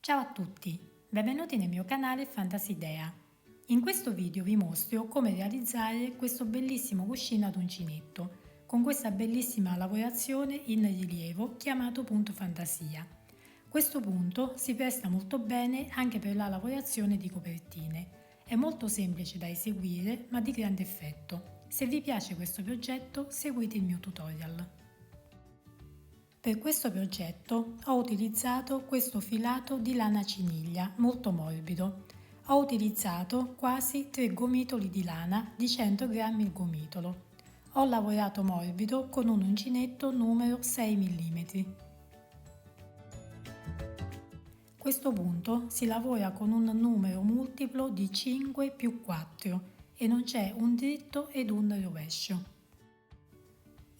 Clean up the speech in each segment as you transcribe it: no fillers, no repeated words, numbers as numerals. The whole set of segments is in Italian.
Ciao a tutti, benvenuti nel mio canale Fantasidea. In questo video vi mostro come realizzare questo bellissimo cuscino ad uncinetto con questa bellissima lavorazione in rilievo chiamato punto fantasia. Questo punto si presta molto bene anche per la lavorazione di copertine. È molto semplice da eseguire ma di grande effetto. Se vi piace questo progetto seguite il mio tutorial. Per questo progetto ho utilizzato questo filato di lana ciniglia molto morbido. Ho utilizzato quasi 3 gomitoli di lana di 100 grammi il gomitolo. Ho lavorato morbido con un uncinetto numero 6 mm. Questo punto si lavora con un numero multiplo di 5 più 4 e non c'è un dritto ed un rovescio.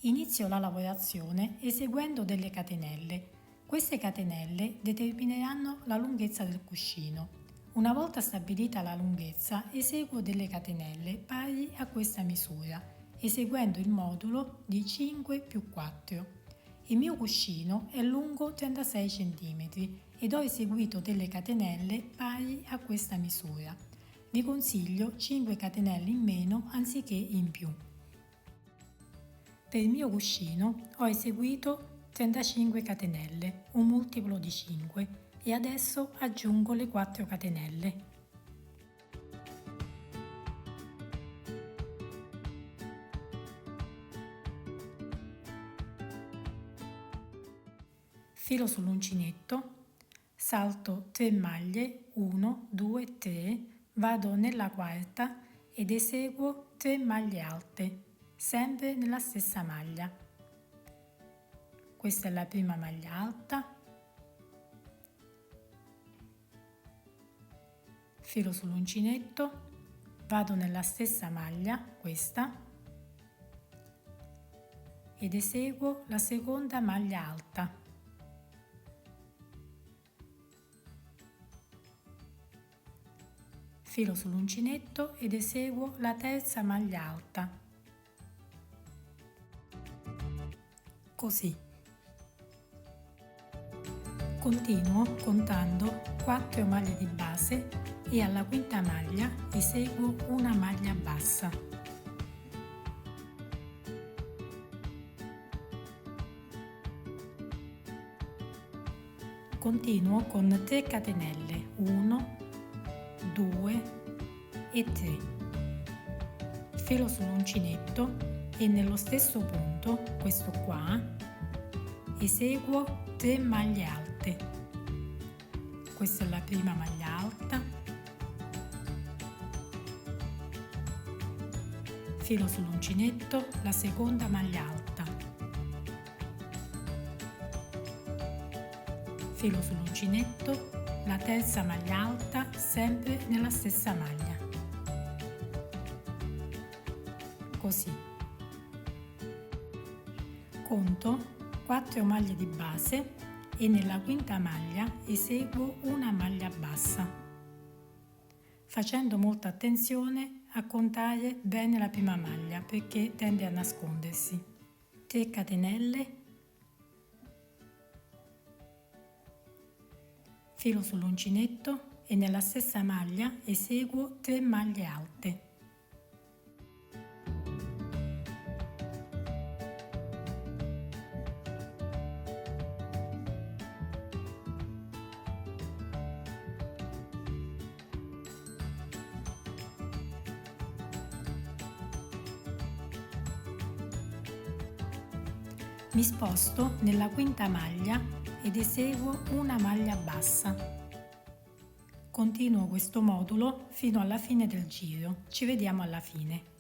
Inizio la lavorazione eseguendo delle catenelle. Queste catenelle determineranno la lunghezza del cuscino. Una volta stabilita la lunghezza, eseguo delle catenelle pari a questa misura, eseguendo il modulo di 5 più 4. Il mio cuscino è lungo 36 cm ed ho eseguito delle catenelle pari a questa misura. Vi consiglio 5 catenelle in meno anziché in più. Per il mio cuscino ho eseguito 35 catenelle, un multiplo di 5, e adesso aggiungo le 4 catenelle. Filo sull'uncinetto, salto 3 maglie, 1, 2, 3, vado nella quarta ed eseguo 3 maglie alte, sempre nella stessa maglia. Questa è la prima maglia alta, filo sull'uncinetto, vado nella stessa maglia, questa, ed eseguo la seconda maglia alta. Filo sull'uncinetto ed eseguo la terza maglia alta. Così. Continuo contando 4 maglie di base e alla quinta maglia eseguo una maglia bassa. Continuo con 3 catenelle, 1, 2 e 3. Filo sull'uncinetto e nello stesso punto, questo qua, eseguo 3 maglie alte. Questa è la prima maglia alta, filo sull'uncinetto, la seconda maglia alta, filo sull'uncinetto, la terza maglia alta sempre nella stessa maglia, così. Conto 4 maglie di base e nella quinta maglia eseguo una maglia bassa, facendo molta attenzione a contare bene la prima maglia perché tende a nascondersi. 3 catenelle, filo sull'uncinetto e nella stessa maglia eseguo 3 maglie alte. Mi sposto nella quinta maglia ed eseguo una maglia bassa. Continuo questo modulo fino alla fine del giro. Ci vediamo alla fine.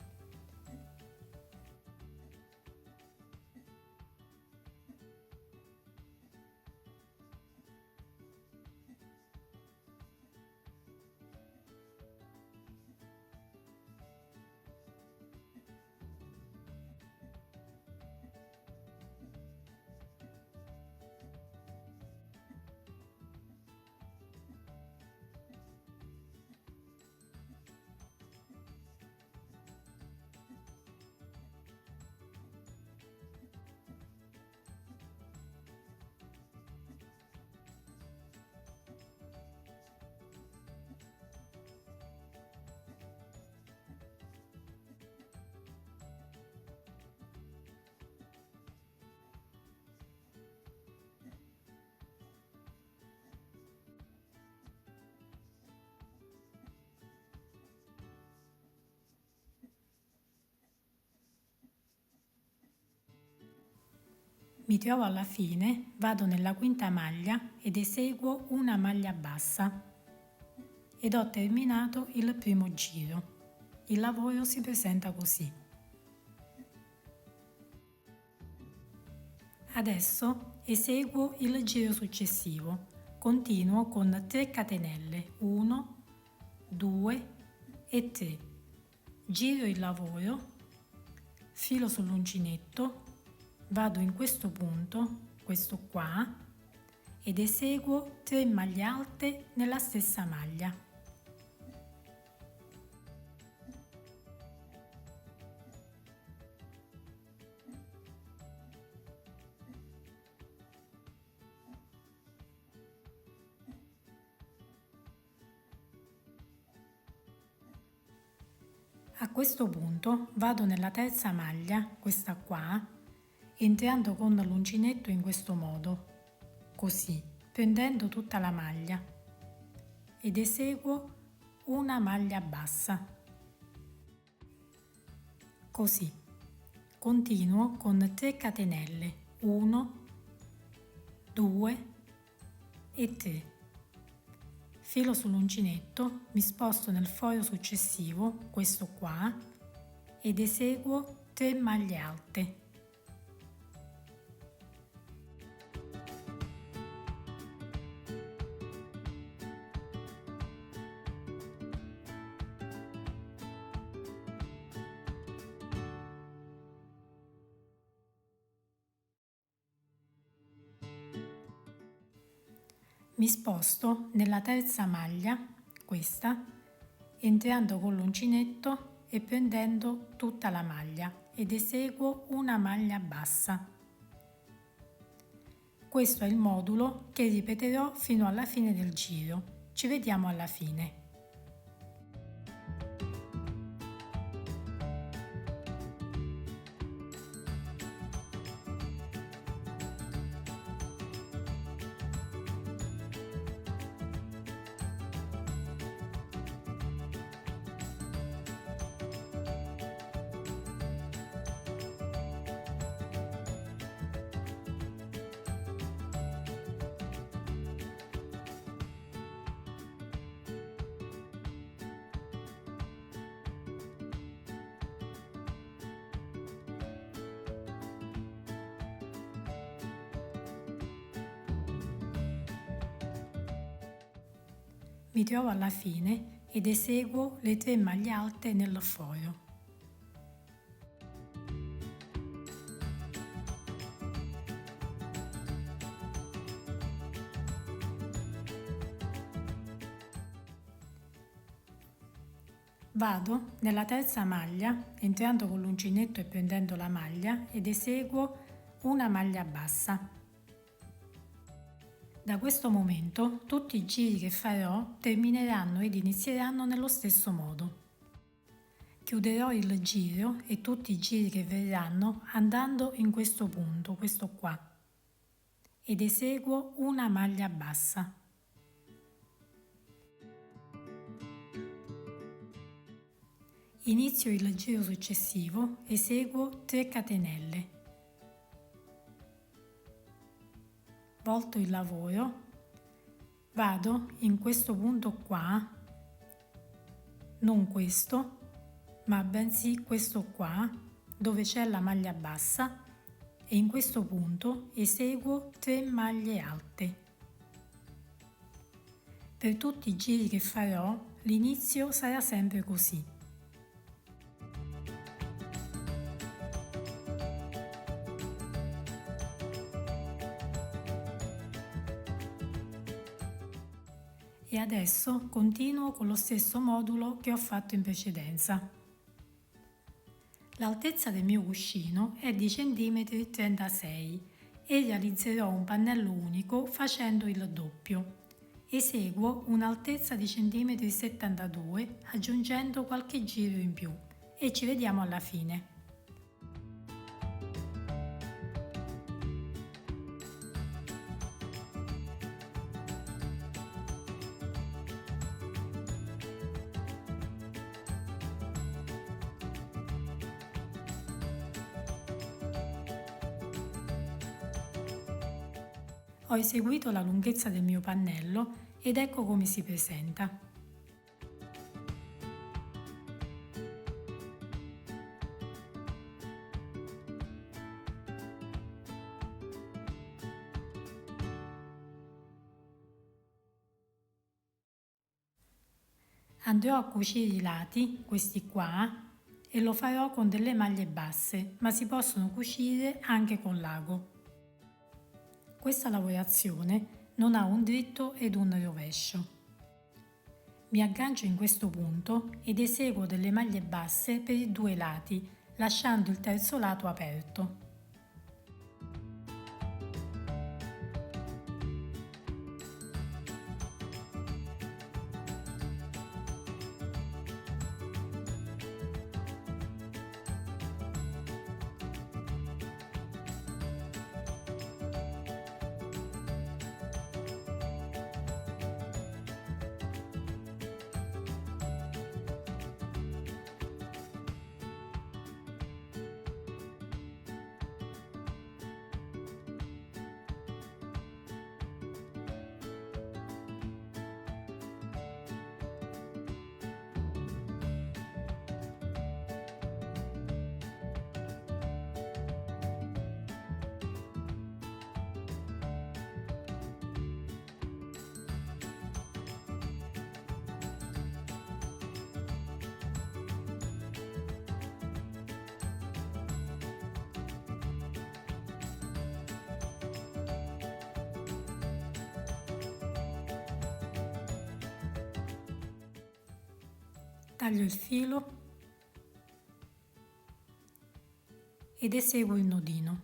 Mi trovo alla fine, vado nella quinta maglia ed eseguo una maglia bassa ed ho terminato il primo giro. Il lavoro si presenta così. Adesso eseguo il giro successivo. Continuo con 3 catenelle, 1, 2 e 3. Giro il lavoro, filo sull'uncinetto, vado in questo punto, questo qua, ed eseguo 3 maglie alte nella stessa maglia. A questo punto vado nella terza maglia, questa qua, entrando con l'uncinetto in questo modo, così, prendendo tutta la maglia, ed eseguo una maglia bassa. Così. Continuo con 3 catenelle, 1, 2 e 3. Filo sull'uncinetto, mi sposto nel foglio successivo, questo qua, ed eseguo 3 maglie alte. Mi sposto nella terza maglia, questa, entrando con l'uncinetto e prendendo tutta la maglia ed eseguo una maglia bassa. Questo è il modulo che ripeterò fino alla fine del giro. Ci vediamo alla fine. Mi trovo alla fine ed eseguo le 3 maglie alte nel foglio. Vado nella terza maglia, entrando con l'uncinetto e prendendo la maglia, ed eseguo una maglia bassa. Da questo momento tutti i giri che farò termineranno ed inizieranno nello stesso modo. Chiuderò il giro e tutti i giri che verranno andando in questo punto, questo qua, ed eseguo una maglia bassa. Inizio il giro successivo, eseguo 3 catenelle. Volto il lavoro, vado in questo punto qua, non questo, ma bensì questo qua, dove c'è la maglia bassa, e in questo punto eseguo 3 maglie alte. Per tutti i giri che farò, l'inizio sarà sempre così. E adesso continuo con lo stesso modulo che ho fatto in precedenza. L'altezza del mio cuscino è di 36 cm e realizzerò un pannello unico facendo il doppio. Eseguo un'altezza di 72 cm aggiungendo qualche giro in più e ci vediamo alla fine. Ho eseguito la lunghezza del mio pannello ed ecco come si presenta. Andrò a cucire i lati, questi qua, e lo farò con delle maglie basse, ma si possono cucire anche con l'ago. Questa lavorazione non ha un dritto ed un rovescio. Mi aggancio in questo punto ed eseguo delle maglie basse per i due lati, lasciando il terzo lato aperto. Taglio il filo ed eseguo il nodino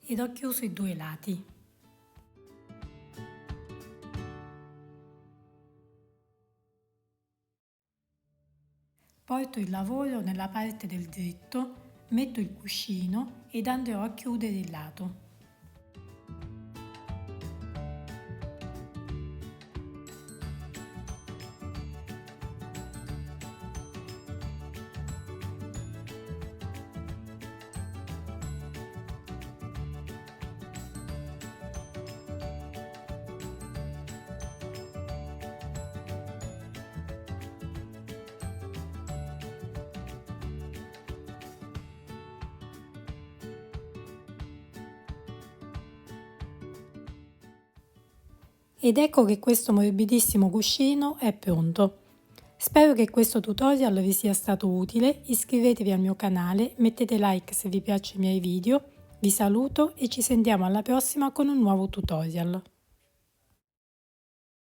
ed ho chiuso i due lati. Porto il lavoro nella parte del dritto, metto il cuscino ed andrò a chiudere il lato. Ed ecco che questo morbidissimo cuscino è pronto. Spero che questo tutorial vi sia stato utile, iscrivetevi al mio canale, mettete like se vi piacciono i miei video, vi saluto e ci sentiamo alla prossima con un nuovo tutorial.